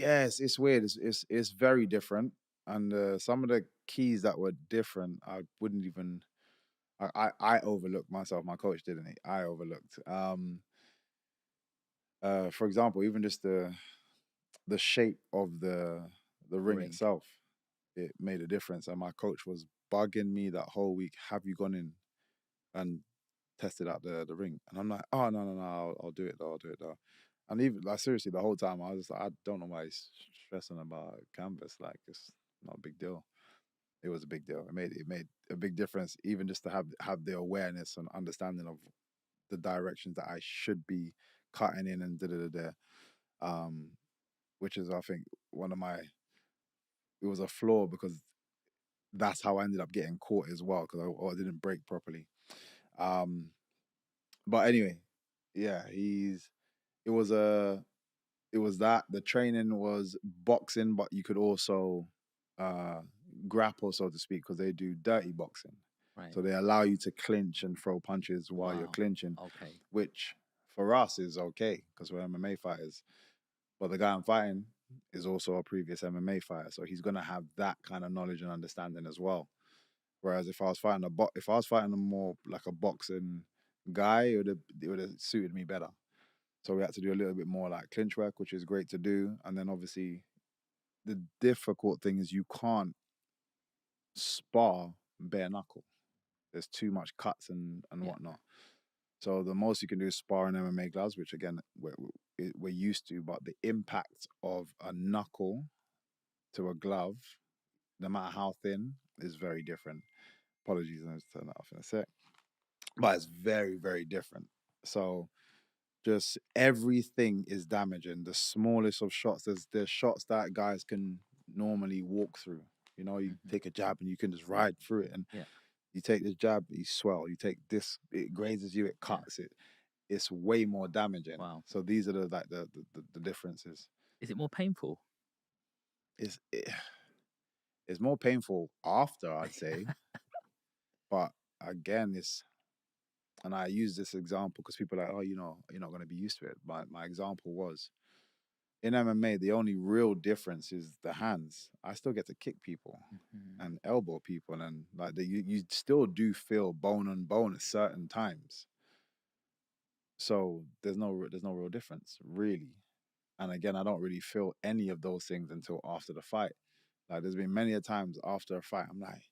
Yes, it's weird. It's very different, and some of the keys that were different, I wouldn't even. I overlooked myself. My coach didn't. I overlooked. For example, even just the shape of the ring Ring. itself, it made a difference. And my coach was bugging me that whole week. Have you gone in and tested out the ring? And I'm like, oh no, I'll do it though. I'll do it though. And even like seriously, the whole time I was just like, I don't know why he's stressing about canvas. Like it's not a big deal. It was a big deal. It made a big difference, even just to have the awareness and understanding of the directions that I should be cutting in and da da da da. Um, which is I think one of my it was a flaw because that's how I ended up getting caught as well because I didn't break properly. Um, but anyway, yeah, it was a it was that the training was boxing, but you could also uh grapple, so to speak, because they do dirty boxing. Right. So they allow you to clinch and throw punches while you're Wow. clinching, Okay. which for us is okay because we're MMA fighters. But the guy I'm fighting is also a previous MMA fighter, so he's gonna have that kind of knowledge and understanding as well. Whereas if I was fighting a more like a boxing guy, it would have suited me better. So we had to do a little bit more like clinch work, which is great to do. And then obviously the difficult thing is you can't spar bare knuckle. There's too much cuts and Yeah. whatnot. So the most you can do is spar in MMA gloves, which again we're used to. But the impact of a knuckle to a glove, no matter how thin, is very different. Apologies, I'm just turn that off in a sec. But it's very very different. So just everything is damaging. The smallest of shots, there's shots that guys can normally walk through. You know, you Hmm. take a jab and you can just ride through it, and Yeah. you take this jab, you swell. You take this, it grazes you, it Yeah. cuts it. It's way more damaging. Wow. So these are the differences. Is it more painful? It's it, it's more painful after, I'd say, but again, it's and I use this example because people are like, oh, you're not going to be used to it. But my example was in MMA, the only real difference is the hands. I still get to kick people Hmm. and elbow people, and like you still do feel bone on bone at certain times. So there's no real difference really. And again, I don't really feel any of those things until after the fight. Like there's been many a times after a fight, I'm like,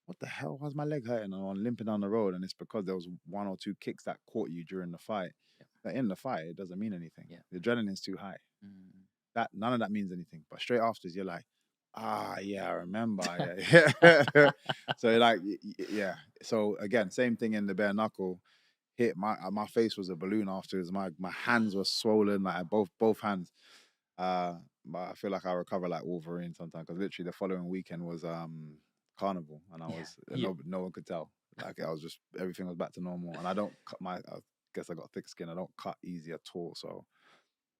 what the hell? Why's my leg hurting? And I'm limping down the road, and it's because there was one or two kicks that caught you during the fight. Yeah. That in the fight, it doesn't mean anything. Yeah. The adrenaline's too high. Mm. That none of that means anything. But straight after, you're like, yeah, I remember. Yeah. So like, yeah. So again, same thing in the bare knuckle. Hit my face was a balloon afterwards. My hands were swollen, like both hands. But I feel like I recover like Wolverine sometimes because literally the following weekend was carnival, and I Yeah. was You. no one could tell. Like I was just everything was back to normal, and I don't cut my. I guess I got thick skin. I don't cut easy at all, so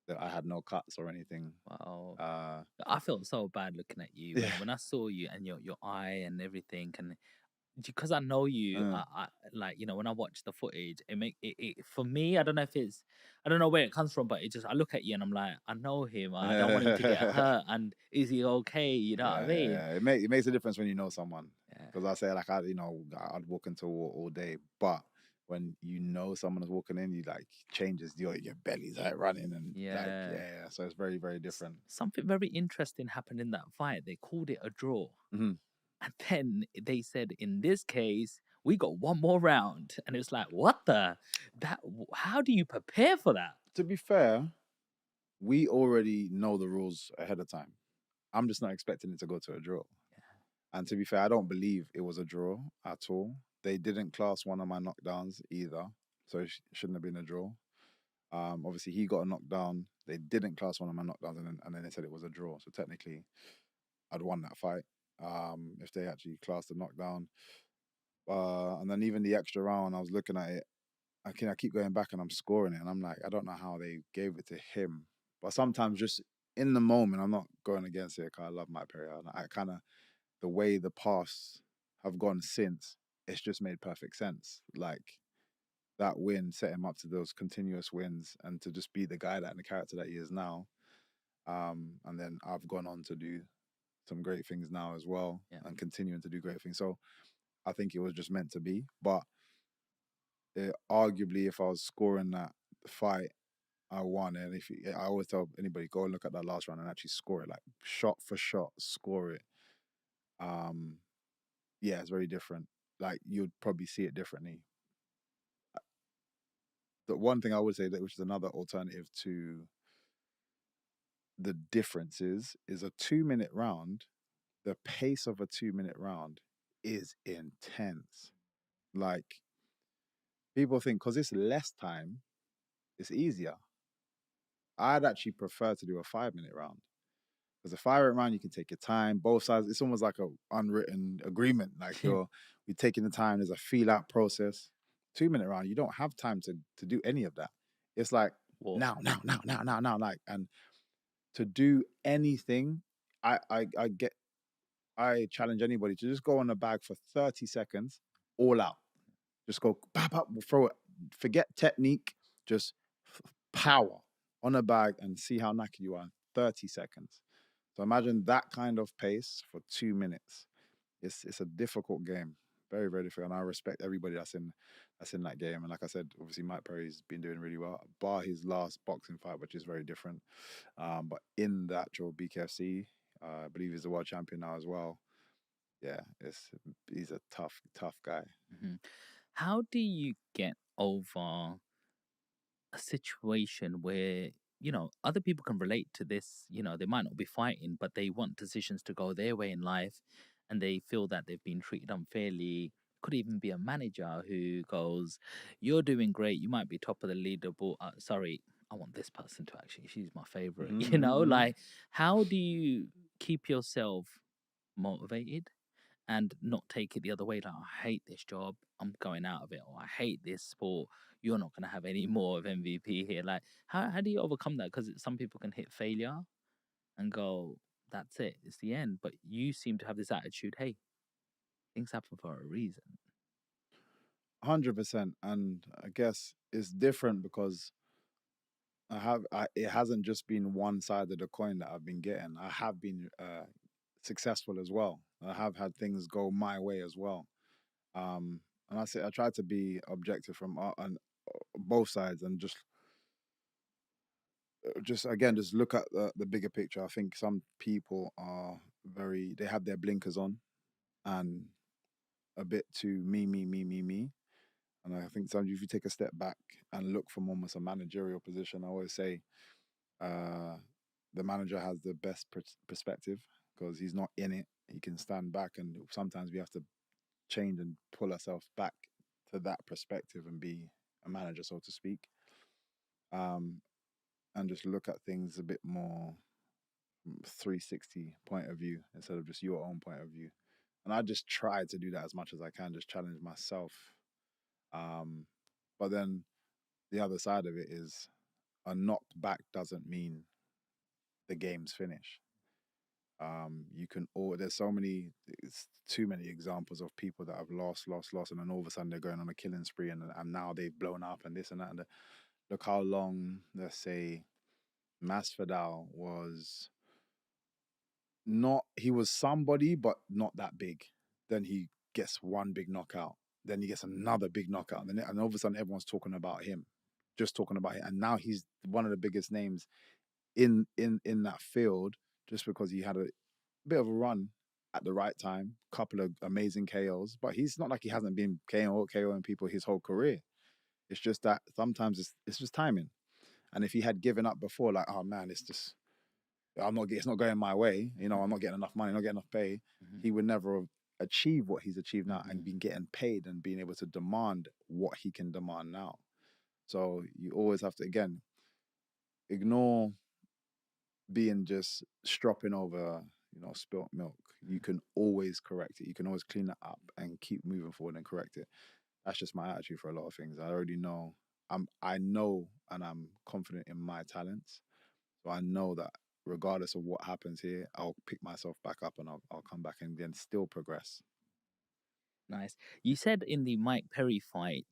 that I had no cuts or anything. Wow. Uh, I felt so bad looking at you yeah, when I saw you and your eye and everything, and because I know you, uh, I like when I watch the footage, it for me. I don't know if it's, I don't know where it comes from, but it just I look at you and I'm like, I know him. I don't want him to get yeah, hurt. And is he okay? You know what I mean? yeah. It makes a difference when you know someone. Yeah. Because I say like I'd walk into a war all day, but when you know someone is walking in, you like changes your belly's like running and like Yeah. yeah. So it's very very different. Something very interesting happened in that fight. They called it a draw. Hmm. And then they said, in this case, we got one more round. And it's like, what the? How do you prepare for that? To be fair, we already know the rules ahead of time. I'm just not expecting it to go to a draw. And to be fair, I don't believe it was a draw at all. They didn't class one of my knockdowns either, so it shouldn't have been a draw. Obviously he got a knockdown. They didn't class one of my knockdowns, and then they said it was a draw. So technically, I'd won that fight. If they actually classed the knockdown, and then even the extra round, I was looking at it. I keep going back and I'm scoring it, and I'm like, I don't know how they gave it to him. But sometimes just in the moment, I'm not going against it because I love Mike Perry. I kind of the way the paths have gone since, it's just made perfect sense. Like that win set him up to those continuous wins and to just be the guy that and the character that he is now. And then I've gone on to do some great things now as well, Yeah. and continuing to do great things. So I think it was just meant to be. But arguably, if I was scoring that fight, I won. And I always tell anybody, go and look at that last round and actually score it, like shot for shot, score it. Yeah, it's very different. Like you'd probably see it differently. The one thing I would say that, which is another alternative to the differences, is a 2 minute round. The pace of a 2 minute round is intense. Like people think because it's less time, it's easier. I'd actually prefer to do a 5 minute round. Because a 5 minute round, you can take your time. Both sides, it's almost like a unwritten agreement. Like you're taking the time. There's a feel out process. 2 minute round, you don't have time to do any of that. It's like now. Like, and to do anything, I challenge anybody to just go on the bag for 30 seconds, all out. Just go, bap, bap, throw it. Forget technique, just power on a bag and see how knackered you are in 30 seconds. So imagine that kind of pace for 2 minutes. It's a difficult game, very very difficult, and I respect everybody that's in that game. And like I said, obviously Mike Perry's been doing really well, bar his last boxing fight, which is very different. But in the actual BKFC, I believe he's the world champion now as well. Yeah, he's a tough guy. Mm-hmm. How do you get over a situation where, other people can relate to this? They might not be fighting, but they want decisions to go their way in life, and they feel that they've been treated unfairly. Could even be a manager who goes, "You're doing great. You might be top of the leaderboard. Sorry, I want this person to actually. She's my favorite." Like, how do you keep yourself motivated and not take it the other way? Like, I hate this job, I'm going out of it, or I hate this sport, you're not going to have any more of MVP here. Like, how do you overcome that? Because some people can hit failure and go, that's it, it's the end. But you seem to have this attitude, hey, things happen for a reason. 100%. And I guess it's different because it hasn't just been one side of the coin that I've been getting. I have been successful as well. I have had things go my way as well. And I try to be objective from on both sides, and just again just look at the bigger picture. I think some people they have their blinkers on and a bit too me. And I think sometimes if you take a step back and look from almost a managerial position, I always say the manager has the best perspective because he's not in it. He can stand back, and sometimes we have to change and pull ourselves back to that perspective and be a manager, so to speak, and just look at things a bit more 360 point of view instead of just your own point of view. And I just try to do that as much as I can, just challenge myself. But then the other side of it is a knocked back doesn't mean the game's finished. You can there's it's too many examples of people that have lost, and then all of a sudden they're going on a killing spree, and now they've blown up and this and that. And look how long, let's say, Masvidal was he was somebody, but not that big. Then he gets one big knockout. Then he gets another big knockout. And all of a sudden everyone's talking about him, just talking about it. And now he's one of the biggest names in that field just because he had a bit of a run at the right time, couple of amazing KOs. But he's not like he hasn't been KOing people his whole career. It's just that sometimes it's just timing. And if he had given up before, like, oh man, it's not going my way, I'm not getting enough money, not getting enough pay, he would never have achieved what he's achieved now and been getting paid and being able to demand what he can demand now. So you always have to, again, ignore being just stropping over, spilt milk. You can always correct it. You can always clean it up and keep moving forward and correct it. That's just my attitude for a lot of things. I already know. I know and I'm confident in my talents. So I know that regardless of what happens here, I'll pick myself back up and I'll come back and then still progress. Nice. You said in the Mike Perry fight,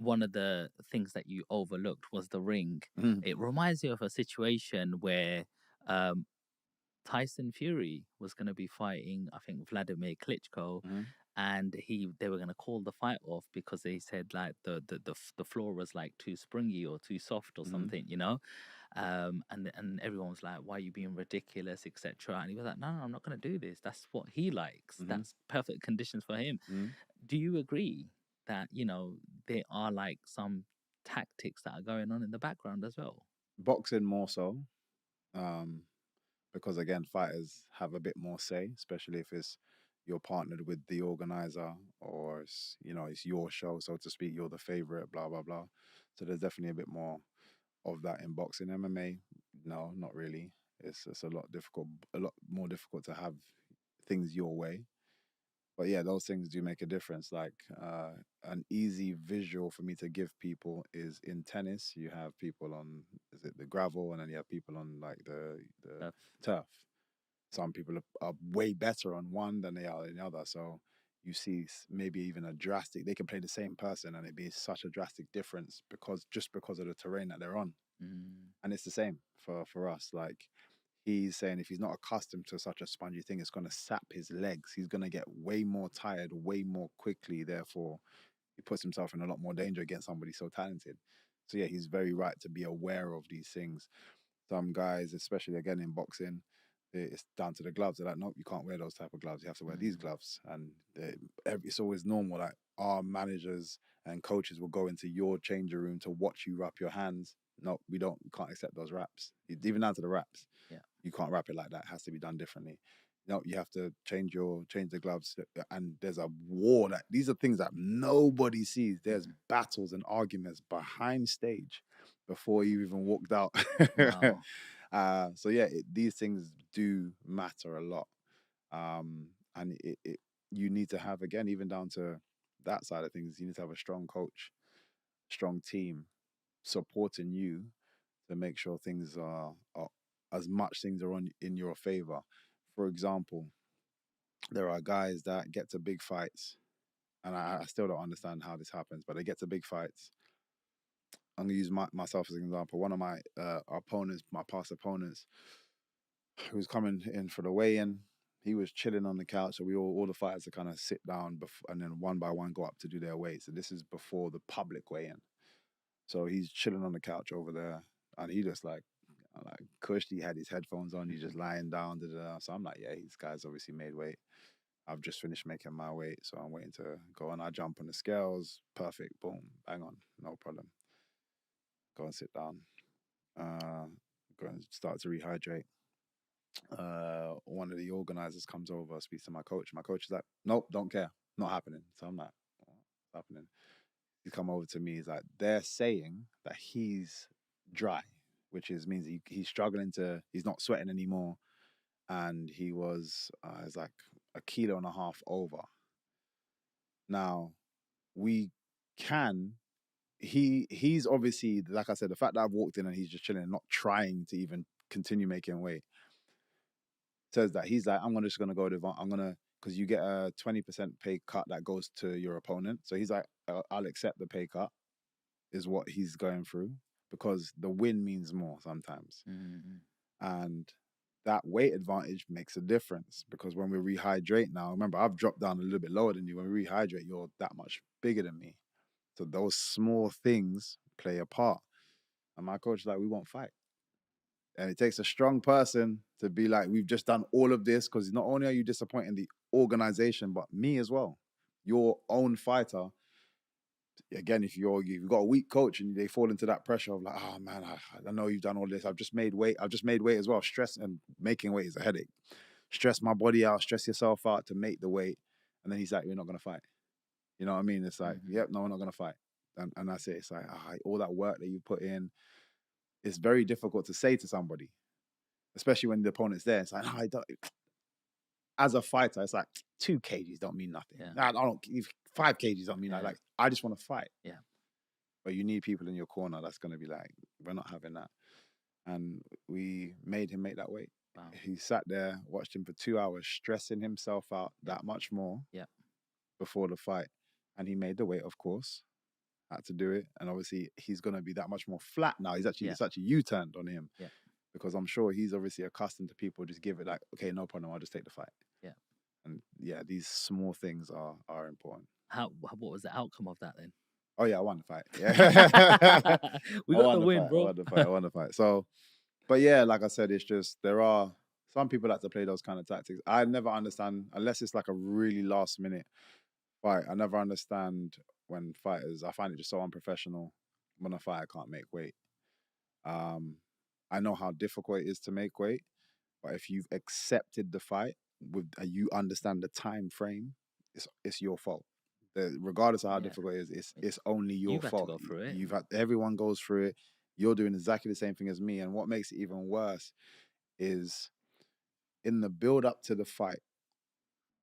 one of the things that you overlooked was the ring. Mhm. It reminds me of a situation where um, Tyson Fury was going to be fighting, I think, Vladimir Klitschko, Mhm. and they were going to call the fight off because they said like the floor was like too springy or too soft or Mhm. something, and everyone was like, "Why are you being ridiculous, etc." And he was like, "No, no, I'm not going to do this. That's what he likes. Mhm. That's perfect conditions for him." Mhm. Do you agree that there are like some tactics that are going on in the background as well? Boxing more so, um, because again, fighters have a bit more say, especially if it's you're partnered with the organizer or it's your show, so to speak. You're the favorite, blah blah blah. So there's definitely a bit more of that in boxing. MMA, no, not really. It's a lot more difficult to have things your way. But yeah, those things do make a difference. Like an easy visual for me to give people is in tennis, you have people on, is it the gravel, and then you have people on like the Stuff. turf. Some people are way better on one than they are in the other. So you see maybe even a drastic. They can play the same person and it be such a drastic difference because of the terrain that they're on. Mm, And it's the same for us. Like he's saying if he's not accustomed to such a spongy thing, it's going to sap his legs. He's going to get way more tired, way more quickly. Therefore, he puts himself in a lot more danger against somebody so talented. So yeah, he's very right to be aware of these things. Some guys, especially again in boxing, it's down to the gloves. They're like, nope, you can't wear those type of gloves. You have to wear these mm, gloves. And it's always normal. Like our managers and coaches will go into your changing room to watch you wrap your hands. No, we don't. We can't accept those wraps. Even down to the wraps, yeah. you can't wrap it like that. It has to be done differently. No, you have to change the gloves. And there's a war that these are things that nobody sees. There's Mm. battles and arguments behind stage before you even walked out. Wow. So yeah, these things do matter a lot, and you need to have, again, even down to that side of things. You need to have a strong coach, strong team supporting you to make sure things are as much things are on in your favor. For example, there are guys that get to big fights, and I still don't understand how this happens, but they get to big fights. I'm gonna use myself as an example. One of my opponents, my past opponents, who was coming in for the weigh-in, he was chilling on the couch. So we all the fighters to kind of sit down and then one by one go up to do their weights. So this is before the public weigh-in. So he's chilling on the couch over there, and he just like Kush. He had his headphones on. He's just lying down. Da, da, da. So I'm like, yeah, this guy's obviously made weight. I've just finished making my weight, so I'm waiting to go on. I jump on the scales. Perfect. Boom. Bang on. No problem. Go and sit down. Go and start to rehydrate. One of the organizers comes over, speaks to my coach. My coach is like, nope, don't care. Not happening. So I'm like, what's happening? He come over to me. He's like, they're saying that he's dry, which means he's struggling he's not sweating anymore. And he was, it's like a kilo and a half over. Now, we can, he's obviously, like I said, the fact that I've walked in and he's just chilling and not trying to even continue making weight says that he's like, just gonna go to, I'm gonna, because you get a 20% pay cut that goes to your opponent. So he's like, I'll accept the pay cut, is what he's going through, because the win means more sometimes. Mm, And that weight advantage makes a difference, because when we rehydrate now, remember, I've dropped down a little bit lower than you. When we rehydrate, you're that much bigger than me. So those small things play a part. And my coach is like, we won't fight. And it takes a strong person to be like, we've just done all of this, because not only are you disappointing the organization, but me as well. Your own fighter. Again, if you've got a weak coach and they fall into that pressure of like, oh man, I know you've done all this. I've just made weight. I've just made weight as well. Stress and making weight is a headache. Stress my body out, stress yourself out to make the weight. And then he's like, we're not going to fight. You know what I mean? It's like, mm-hmm. yep, no, we're not going to fight. And that's it. It's like, all that work that you put in, it's very difficult to say to somebody, especially when the opponent's there. It's like, no, I don't. As a fighter, it's like 2 kgs don't mean nothing. Yeah. I don't. 5 kgs don't mean like I just want to fight. Yeah. But you need people in your corner that's going to be like, we're not having that. And we made him make that weight. Wow. He sat there, watched him for 2 hours, stressing himself out that much more Yeah. before the fight. And he made the weight, of course. had to do it, and obviously he's gonna be that much more flat now. It's Yeah. actually U-turned on him. Yeah. Because I'm sure he's obviously accustomed to people just give it like, okay, no problem, I'll just take the fight. Yeah. And yeah, these small things are important. What was the outcome of that then? Oh yeah, I won the fight. Yeah. We I got won the win, fight. bro. I won the fight. So, but yeah, like I said, it's just there are some people like to play those kind of tactics. I never understand unless it's like a really last minute fight. I never understand when fighters. I find it just so unprofessional when a fighter can't make weight. I know how difficult it is to make weight, but if you've accepted the fight with you understand the time frame, it's your fault. Regardless of how Yeah. difficult it is, it's only your You've had to fault. go through it. You've had everyone goes through it. You're doing exactly the same thing as me, and what makes it even worse is in the build up to the fight,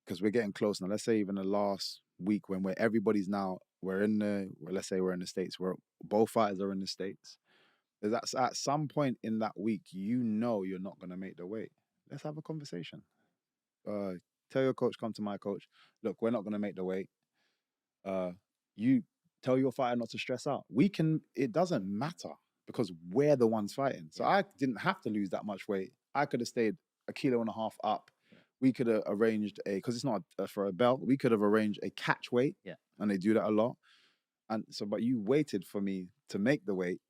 because we're getting close now. Let's say even the last week when everybody's now let's say we're in the States, where both fighters are in the States. There's at some point in that week, you know you're not gonna make the weight. Let's have a conversation. Tell your coach, come to my coach. Look, we're not gonna make the weight. You tell your fighter not to stress out. It doesn't matter because we're the ones fighting. So I didn't have to lose that much weight. I could have stayed 1.5 kilos up. We could have arranged because it's not for a belt. We could have arranged a catch weight. Yeah. And they do that a lot. And so, but you waited for me to make the weight.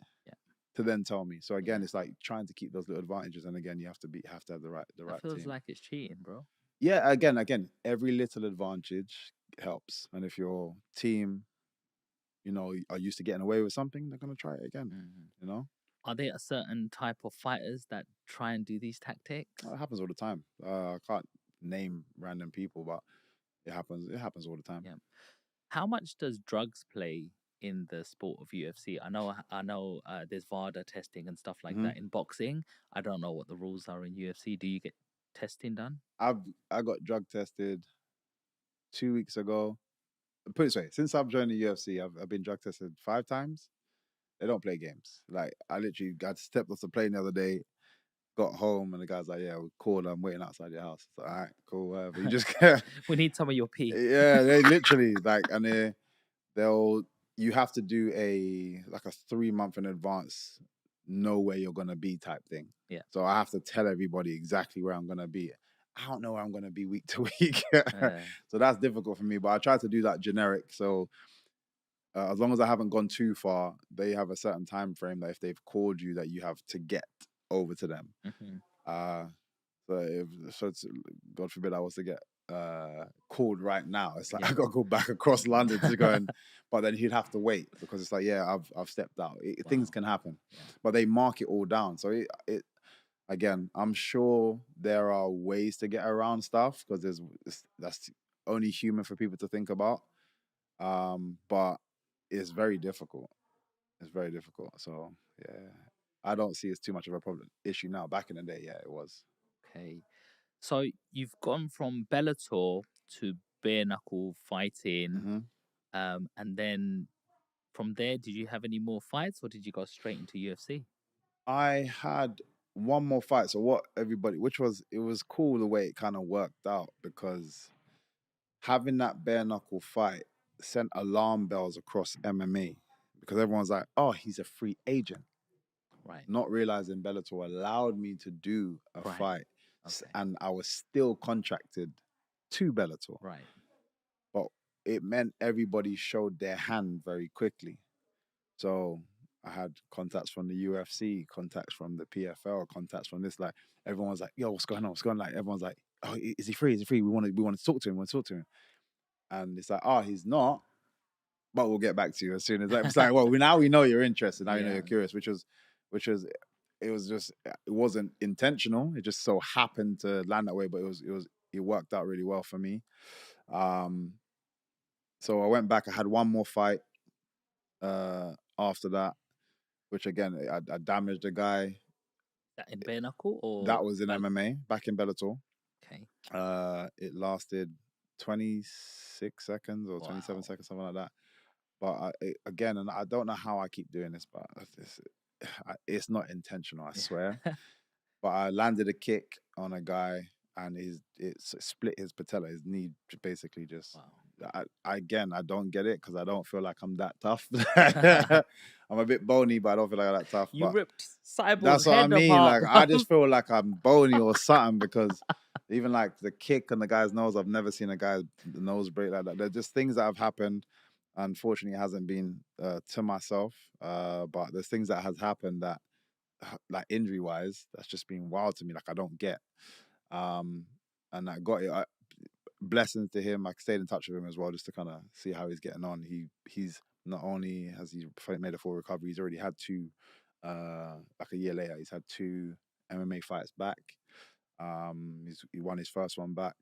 To then tell me. So again, it's like trying to keep those little advantages. And again, you have to have the right It feels team. like it's cheating, bro. Yeah, again, every little advantage helps. And if your team, are used to getting away with something, they're gonna try it again. Are there a certain type of fighters that try and do these tactics? It happens all the time. I can't name random people, but it happens. It happens all the time. Yeah. How much does drugs play in the sport of UFC? I know. There's VADA testing and stuff like that in boxing. I don't know what the rules are in UFC. Do you get testing done? I got drug tested 2 weeks ago. Put it this way, since I've joined the UFC, I've been drug tested 5 times. They don't play games. Like I literally got stepped off the plane the other day, got home, and the guy's like, "Yeah, we called. I'm waiting outside your house." It's like, all right, cool, whatever. You just we need some of your pee. Yeah, they literally and you have to do a 3-month in advance, know where you're gonna be type thing. Yeah. So I have to tell everybody exactly where I'm gonna be. I don't know where I'm gonna be week to week, so that's difficult for me. But I try to do that generic. So as long as I haven't gone too far, they have a certain time frame that if they've called you, that you have to get over to them. So it's, God forbid I was to get called right now. It's like I got to go back across London to go but then he'd have to wait because it's like, yeah, I've stepped out. Things can happen, but they mark it all down. So it again, I'm sure there are ways to get around stuff because that's only human for people to think about. But it's very difficult. It's very difficult. So yeah, I don't see it's too much of a issue now. Back in the day, yeah, it was. Okay. So you've gone from Bellator to bare knuckle fighting, and then from there, did you have any more fights, or did you go straight into UFC? I had one more fight. So it was cool the way it kind of worked out because having that bare knuckle fight sent alarm bells across MMA because everyone's like, "Oh, he's a free agent." Right. Not realizing Bellator allowed me to do a fight. And I was still contracted to Bellator. Right. But it meant everybody showed their hand very quickly. So I had contacts from the UFC, contacts from the PFL, contacts from this. Like everyone was like, "Yo, what's going on? What's going on?" Like everyone's like, "Oh, is he free? Is he free? We want to talk to him. We want to talk to him." And it's like, "Oh, he's not, but we'll get back to you as soon as." It's like, well, now we know you're interested. Now you know you're curious, which was. It wasn't intentional. It just so happened to land that way, but it worked out really well for me. So I went back. I had one more fight after that, which again I damaged a guy. That in bare knuckle or that was in MMA back in Bellator. Okay. It lasted 26 seconds or 27 seconds, something like that. But again, and I don't know how I keep doing this, but it's not intentional, I swear. But I landed a kick on a guy, and it split his patella. His knee basically just again, I don't get it because I don't feel like I'm that tough. I'm a bit bony, but I don't feel like I'm that tough. You But ripped Cyborg's that's what I head mean. apart, Like, I bro. just feel like I'm bony or something because even like the kick on the guy's nose, I've never seen a guy's nose break like that. They're just things that have happened. Unfortunately, it hasn't been to myself, but there's things that has happened that, like injury wise, that's just been wild to me. Like I don't get. And I got it. Blessings to him. I stayed in touch with him as well, just to kind of see how he's getting on. He's not only has he made a full recovery, he's already had two. Like a year later, he's had two MMA fights back. He won his first one back,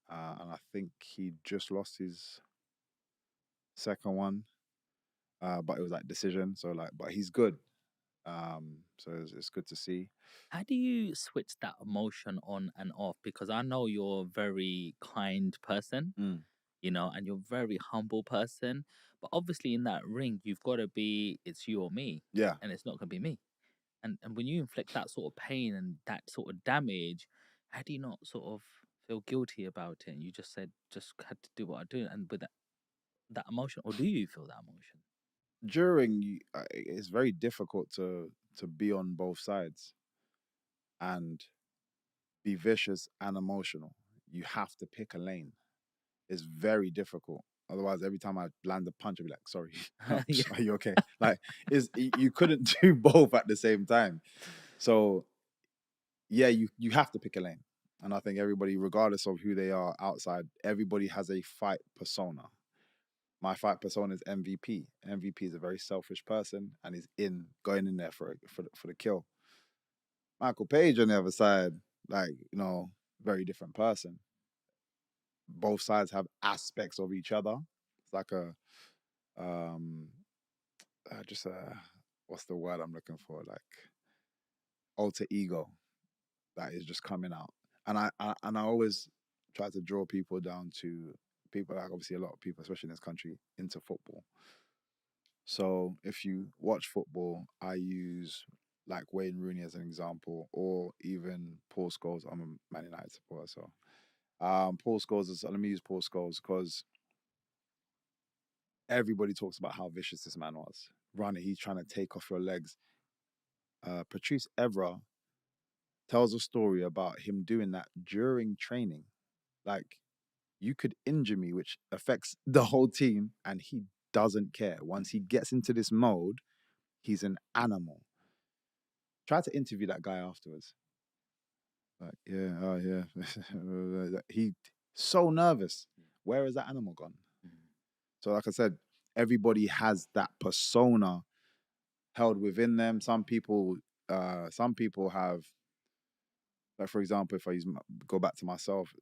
and I think he just lost his second one. But it was like decision. So like, but he's good. So it's good to see. How do you switch that emotion on and off? Because I know you're a very kind person, Mm. and you're a very humble person. But obviously, in that ring, you've got to be, it's you or me, Yeah. and it's not going to be me. And when you inflict that sort of pain and that sort of damage, how do you not sort of feel guilty about it? And you just said, just had to do what I do. And with that emotion, or do you feel that emotion? During, it's very difficult to be on both sides and be vicious and emotional. You have to pick a lane. It's very difficult. Otherwise, every time I land a punch, I'll be like, "Sorry, Yeah. are you okay?" Like, you couldn't do both at the same time. So, yeah, you have to pick a lane. And I think everybody, regardless of who they are outside, everybody has a fight persona. My fight persona is MVP. MVP is a very selfish person and is going in there for the kill. Michael Page on the other side, like, very different person. Both sides have aspects of each other. It's like a um just what's the word I'm looking for? Like alter ego that is just coming out. And I always try to draw people down to people, like obviously a lot of people, especially in this country, into football. So if you watch football, I use like Wayne Rooney as an example, or even Paul Scholes. I'm a Man United supporter, so Paul Scholes is. Let me use Paul Scholes because everybody talks about how vicious this man was. Running, he's trying to take off your legs. Patrice Evra tells a story about him doing that during training. Like, you could injure me, which affects the whole team, and he doesn't care. Once he gets into this mode, he's an animal. Try to interview that guy afterwards. Like, yeah, oh yeah. He so nervous. Where is that animal gone? So, like I said, everybody has that persona held within them. Some people have, like for example, if I go back to myself,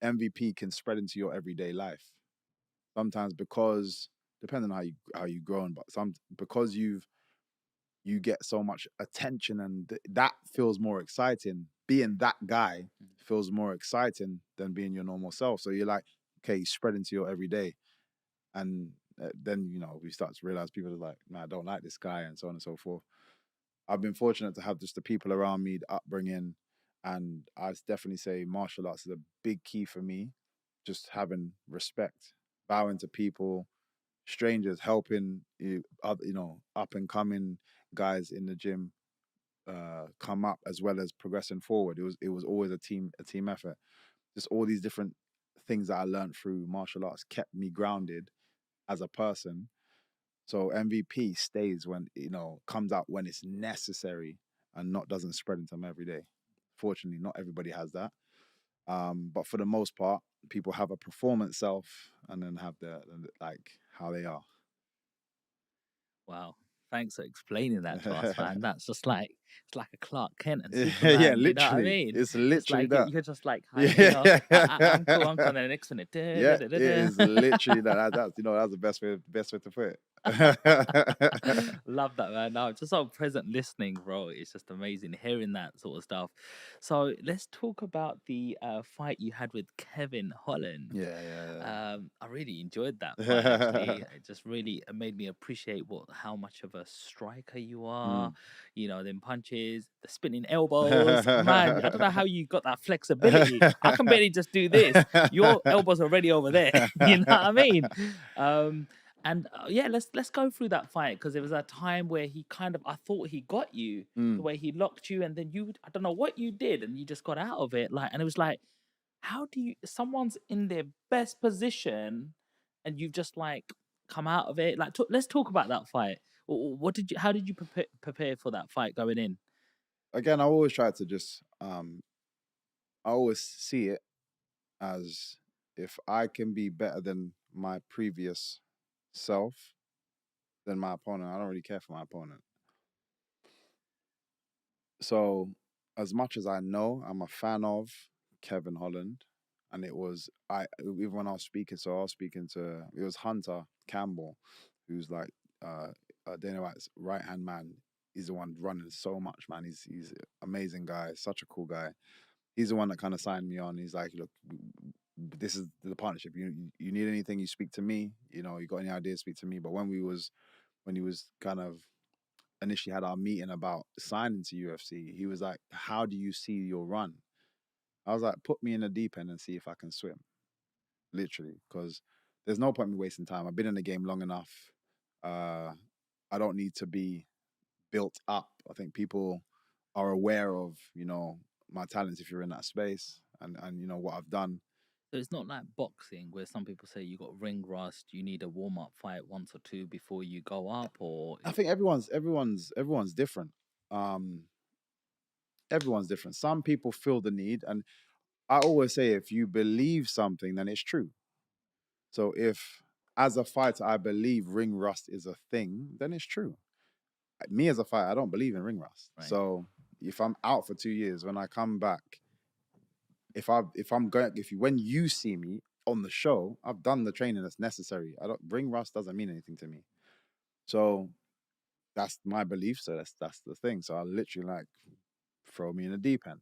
MVP can spread into your everyday life. Sometimes because depending on how you grown, but because you get so much attention and that feels more exciting. Being that guy feels more exciting than being your normal self. So you're like, okay, you spread into your everyday, and then we start to realize people are like, no, I don't like this guy, and so on and so forth. I've been fortunate to have just the people around me, the upbringing, and I'd definitely say martial arts is a big key for me. Just having respect, bowing to people, strangers, helping up and coming guys in the gym come up as well as progressing forward. It was always a team effort. Just all these different things that I learned through martial arts kept me grounded as a person. So MVP stays when comes out when it's necessary and not doesn't spread into them every day. Fortunately, not everybody has that. But for the most part, people have a performance self and then have like how they are. Wow. Thanks for explaining that to us, man. That's just like it's like a Clark Kent and Yeah, Superman. You know what I literally. mean? It's It's literally like that. you're just like, Yeah. I'm cool. I'm kind of the next one. Yeah, it is literally that. That's the best way to put it. Love that, man. No, just so present listening, bro. It's just amazing hearing that sort of stuff. So let's talk about the fight you had with Kevin Holland. Yeah. I really enjoyed that fight. Actually, it just really made me appreciate how much of a striker you are. Them punches punches, the spinning elbows. Man, I don't know how you got that flexibility. I can barely just do this. Your elbows are already over there. You know what I mean? And yeah, let's go through that fight, because there was a time where he kind of, I thought he got you, the way he locked you, and then you, I don't know what you did, and you just got out of it. Like, and it was like, how do you? Someone's in their best position, and you've just like come out of it. Like, let's talk about that fight. What did you? How did you prepare for that fight going in? Again, I always try to just I always see it as, if I can be better than my previous self, than my opponent, I don't really care for my opponent. So, as much as I know, I'm a fan of Kevin Holland, and it was, even when I was speaking, it was Hunter Campbell, who's like Dana White's right hand man. He's the one running so much, man. He's an amazing guy, such a cool guy. He's the one that kind of signed me on. He's like, look, this is the partnership. You need anything, you speak to me. You know, you got any ideas, speak to me. But when he was kind of initially had our meeting about signing to UFC, he was like, how do you see your run? I was like, put me in the deep end and see if I can swim. Literally, because there's no point in me wasting time. I've been in the game long enough. I don't need to be built up. I think people are aware of, my talents if you're in that space, and what I've done. So it's not like boxing, where some people say you got ring rust, you need a warm up fight once or two before you go up, or I think everyone's different. Everyone's different. Some people feel the need, and I always say, if you believe something, then it's true. So if, as a fighter, I believe ring rust is a thing, then it's true. Me as a fighter, I don't believe in ring rust. Right. So if I'm out for 2 years, when I come back, when you see me on the show, I've done the training that's necessary. Ring rust doesn't mean anything to me. So that's my belief. So that's the thing. So I literally like, throw me in the deep end.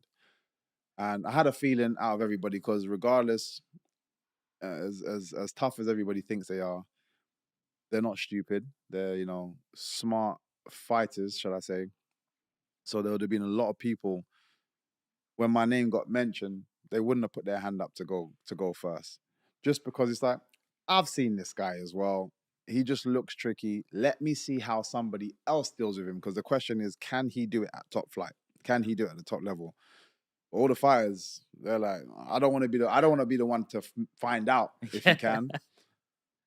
And I had a feeling out of everybody, because regardless, as tough as everybody thinks they are, they're not stupid. They're, smart fighters, shall I say. So there would have been a lot of people, when my name got mentioned, they wouldn't have put their hand up to go first. Just because it's like, I've seen this guy as well. He just looks tricky. Let me see how somebody else deals with him. Because the question is, can he do it at top flight? Can he do it at the top level? All the fighters, they're like, I don't want to be the one to find out if he can.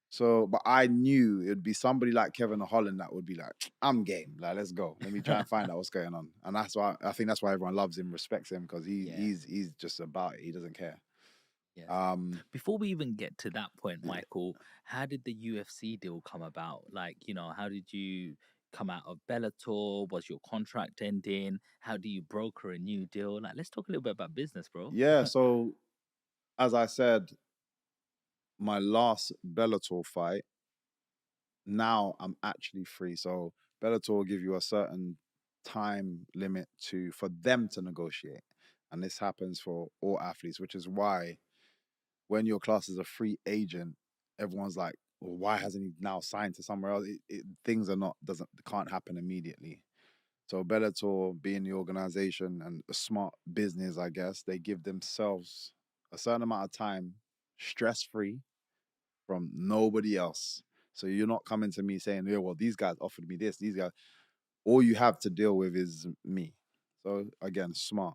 So, but I knew it'd be somebody like Kevin Holland that would be like, I'm game. Like, let's go. Let me try and find out what's going on. And that's why, I think that's why everyone loves him, respects him, because he's just about it. He doesn't care. Yeah. Before we even get to that point, Michael, how did the UFC deal come about? Like, how did you come out of Bellator? Was your contract ending? How do you broker a new deal? Like, let's talk a little bit about business, bro. Yeah. So, as I said, my last Bellator fight, now I'm actually free. So Bellator will give you a certain time limit for them to negotiate. And this happens for all athletes, which is why when your class is a free agent, everyone's like, well, why hasn't he now signed to somewhere else? Things can't happen immediately. So Bellator, being the organization and a smart business, I guess, they give themselves a certain amount of time, stress-free, from nobody else. So you're not coming to me saying, yeah, well, these guys offered me this, these guys. All you have to deal with is me. So again, smart.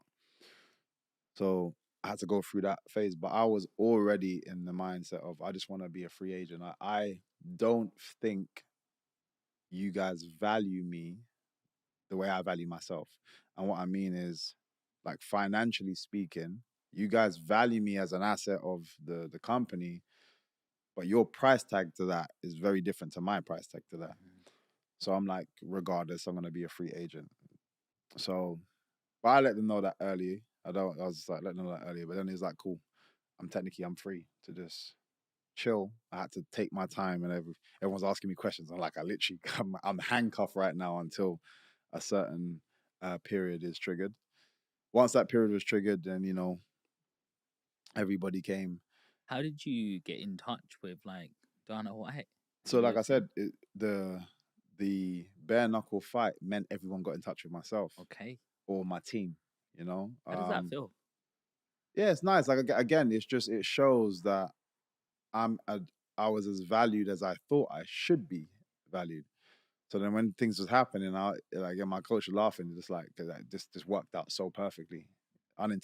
So I had to go through that phase, but I was already in the mindset of, I just want to be a free agent. I don't think you guys value me the way I value myself. And what I mean is, like, financially speaking, you guys value me as an asset of the company, but your price tag to that is very different to my price tag to that. So I'm like, regardless, I'm going to be a free agent. So, but I let them know that early. I was just like, letting them know that earlier. But then it's like, cool, I'm free to just chill. I had to take my time, and everyone's asking me questions. I'm like, I'm handcuffed right now until a certain period is triggered. Once that period was triggered, then, everybody came. How did you get in touch with, like, Dana White? So, like I said, the bare knuckle fight meant everyone got in touch with myself Okay. or my team. You know, How does that feel? yeah, it's nice. Like again, it shows that I was as valued as I thought I should be valued. So then when things was happening, my coach was laughing, just like, 'cause that just worked out so perfectly, unintentionally.